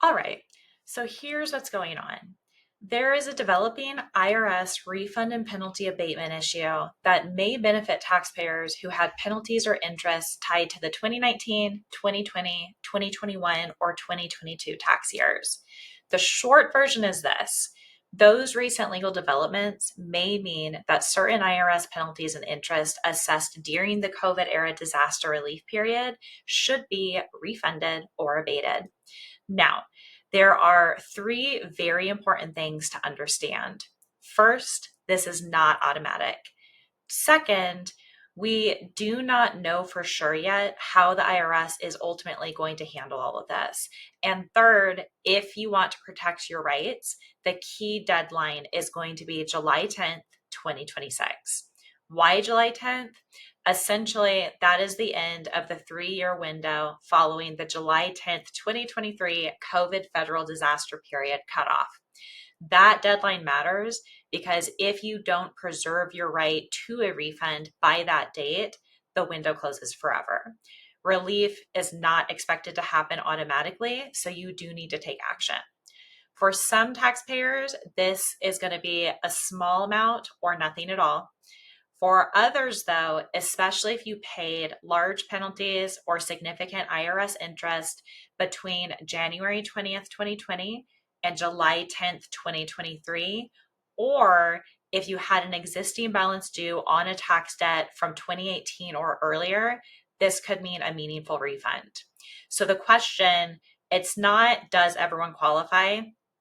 All right, so here's what's going on. There is a developing IRS refund and penalty abatement issue that may benefit taxpayers who had penalties or interest tied to the 2019, 2020, 2021, or 2022 tax years. The short version is this. Those recent legal developments may mean that certain IRS penalties and interest assessed during the COVID era disaster relief period should be refunded or abated. Now, there are three very important things to understand. First, this is not automatic. Second, we do not know for sure yet how the IRS is ultimately going to handle all of this. And third, if you want to protect your rights, the key deadline is going to be July 10th, 2026. Why July 10th? Essentially, that is the end of the 3-year window following the July 10th, 2023 COVID federal disaster period cutoff. That deadline matters because if you don't preserve your right to a refund by that date, the window closes forever. Relief is not expected to happen automatically, so you do need to take action. For some taxpayers, this is going to be a small amount or nothing at all. For others, though, especially if you paid large penalties or significant IRS interest between January 20th, 2020 and July 10th, 2023, or if you had an existing balance due on a tax debt from 2018 or earlier, this could mean a meaningful refund. So the question, it's not, does everyone qualify?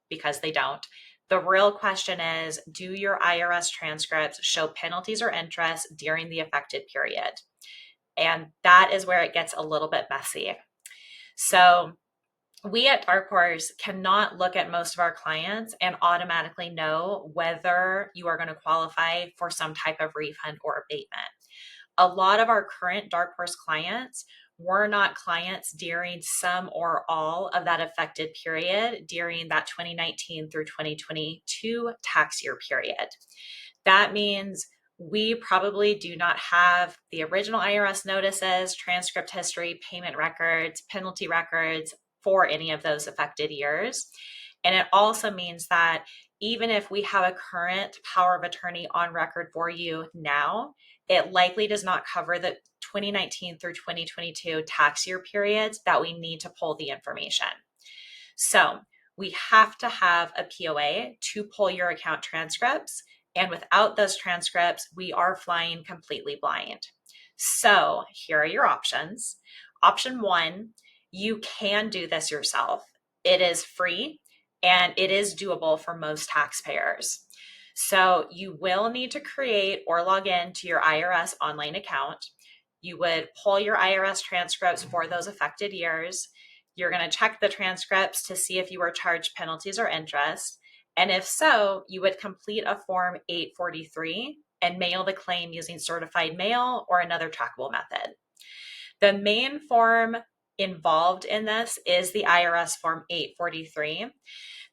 Because they don't. The real question is, do your IRS transcripts show penalties or interest during the affected period? And that is where it gets a little bit messy. So we at Dark Horse cannot look at most of our clients and automatically know whether you are going to qualify for some type of refund or abatement. A lot of our current Dark Horse clients were not clients during some or all of that affected period during that 2019 through 2022 tax year period. That means we probably do not have the original IRS notices, transcript history, payment records, penalty records for any of those affected years. And it also means that even if we have a current power of attorney on record for you now, it likely does not cover the 2019 through 2022 tax year periods that we need to pull the information. So we have to have a POA to pull your account transcripts. And without those transcripts, we are flying completely blind. So here are your options. Option one, you can do this yourself. It is free and it is doable for most taxpayers. So you will need to create or log in to your IRS online account. You would pull your IRS transcripts for those affected years. You're going to check the transcripts to see if you were charged penalties or interest. And if so, you would complete a Form 843 and mail the claim using certified mail or another trackable method. The main form involved in this is the IRS Form 843.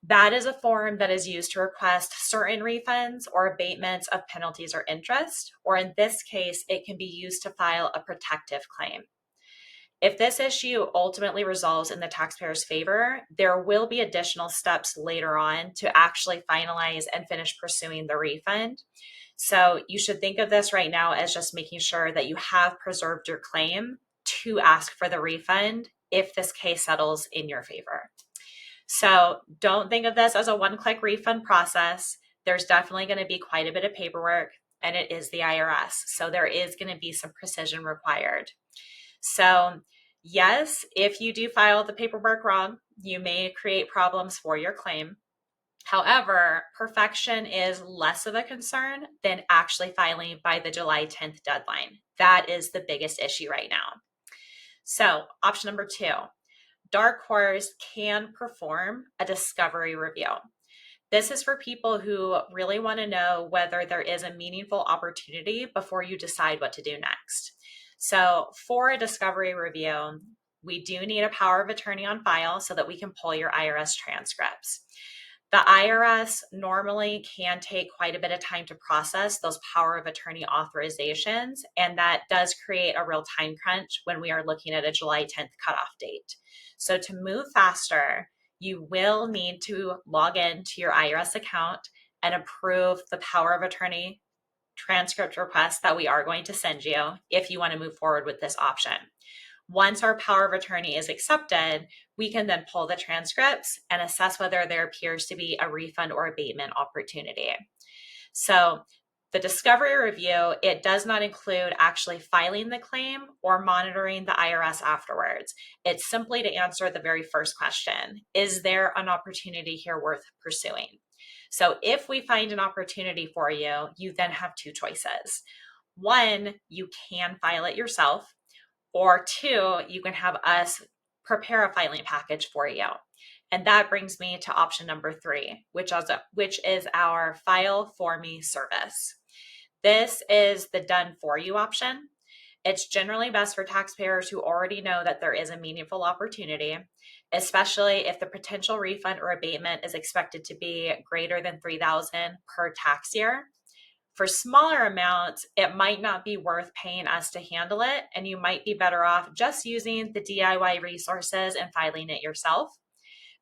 That is a form that is used to request certain refunds or abatements of penalties or interest, or in this case, it can be used to file a protective claim. If this issue ultimately resolves in the taxpayer's favor, there will be additional steps later on to actually finalize and finish pursuing the refund. So you should think of this right now as just making sure that you have preserved your claim to ask for the refund if this case settles in your favor. So don't think of this as a one-click refund process. There's definitely going to be quite a bit of paperwork, and it is the IRS. So there is going to be some precision required. So yes, if you do file the paperwork wrong, you may create problems for your claim. However, perfection is less of a concern than actually filing by the July 10th deadline. That is the biggest issue right now. So option number two, Dark Horse can perform a discovery review. This is for people who really want to know whether there is a meaningful opportunity before you decide what to do next. So for a discovery review, we do need a power of attorney on file so that we can pull your IRS transcripts. The IRS normally can take quite a bit of time to process those power of attorney authorizations, and that does create a real time crunch when we are looking at a July 10th cutoff date. So to move faster, you will need to log into your IRS account and approve the power of attorney transcript request that we are going to send you if you want to move forward with this option. Once our power of attorney is accepted, we can then pull the transcripts and assess whether there appears to be a refund or abatement opportunity. So the discovery review, it does not include actually filing the claim or monitoring the IRS afterwards. It's simply to answer the very first question: is there an opportunity here worth pursuing? So if we find an opportunity for you, you then have two choices. One, you can file it yourself, or two, you can have us prepare a filing package for you. And that brings me to option number 3, which is our File For Me service. This is the done for you option. It's generally best for taxpayers who already know that there is a meaningful opportunity, especially if the potential refund or abatement is expected to be greater than $3,000 per tax year. For smaller amounts, it might not be worth paying us to handle it, and you might be better off just using the DIY resources and filing it yourself.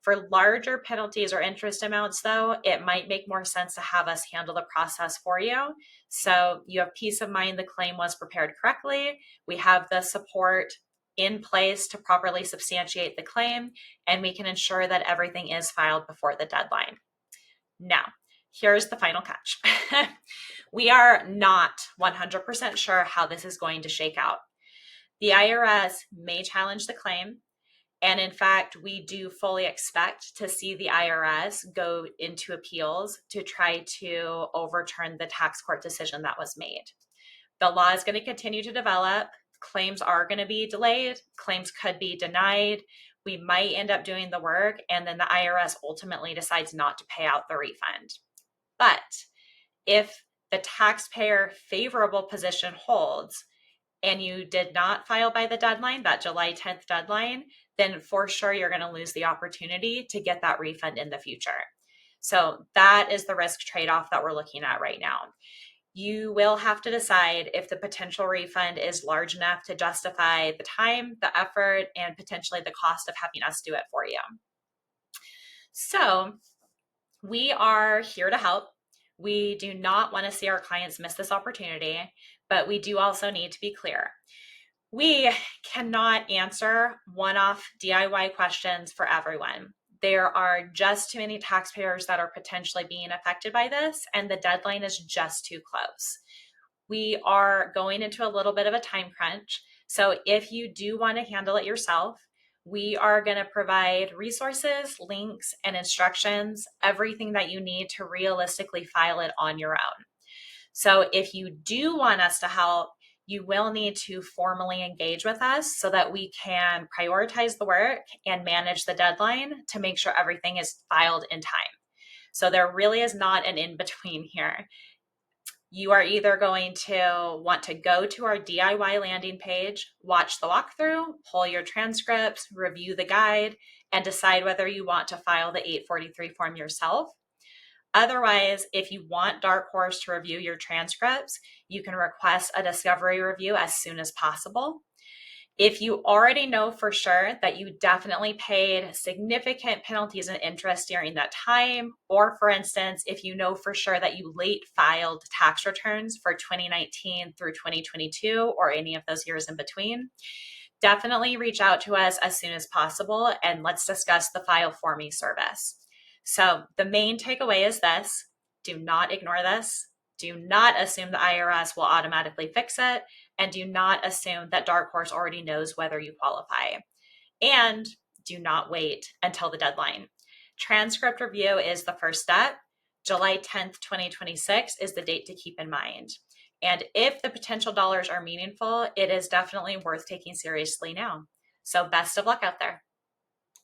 For larger penalties or interest amounts, though, it might make more sense to have us handle the process for you. So you have peace of mind the claim was prepared correctly. We have the support in place to properly substantiate the claim, and we can ensure that everything is filed before the deadline. Now, here's the final catch. We are not 100% sure how this is going to shake out. The IRS may challenge the claim, and in fact, we do fully expect to see the IRS go into appeals to try to overturn the tax court decision that was made. The law is going to continue to develop. Claims are going to be delayed. Claims could be denied. We might end up doing the work, and then the IRS ultimately decides not to pay out the refund. But if the taxpayer favorable position holds and you did not file by the deadline, that July 10th deadline, then for sure you're going to lose the opportunity to get that refund in the future. So that is the risk trade-off that we're looking at right now. You will have to decide if the potential refund is large enough to justify the time, the effort, and potentially the cost of having us do it for you. So we are here to help. We do not want to see our clients miss this opportunity, but we do also need to be clear. We cannot answer one-off DIY questions for everyone. There are just too many taxpayers that are potentially being affected by this, and the deadline is just too close. We are going into a little bit of a time crunch, so if you do want to handle it yourself, we are going to provide resources, links, and instructions, everything that you need to realistically file it on your own. So if you do want us to help, you will need to formally engage with us so that we can prioritize the work and manage the deadline to make sure everything is filed in time. So there really is not an in-between here. You are either going to want to go to our DIY landing page, watch the walkthrough, pull your transcripts, review the guide, and decide whether you want to file the 843 form yourself. Otherwise, if you want Dark Horse to review your transcripts, you can request a discovery review as soon as possible. If you already know for sure that you definitely paid significant penalties and interest during that time, or for instance, if you know for sure that you late filed tax returns for 2019 through 2022 or any of those years in between, definitely reach out to us as soon as possible and let's discuss the File For Me service. So the main takeaway is this: do not ignore this. Do not assume the IRS will automatically fix it, and do not assume that Dark Horse already knows whether you qualify. And do not wait until the deadline. Transcript review is the first step. July 10th, 2026 is the date to keep in mind. And if the potential dollars are meaningful, it is definitely worth taking seriously now. So best of luck out there.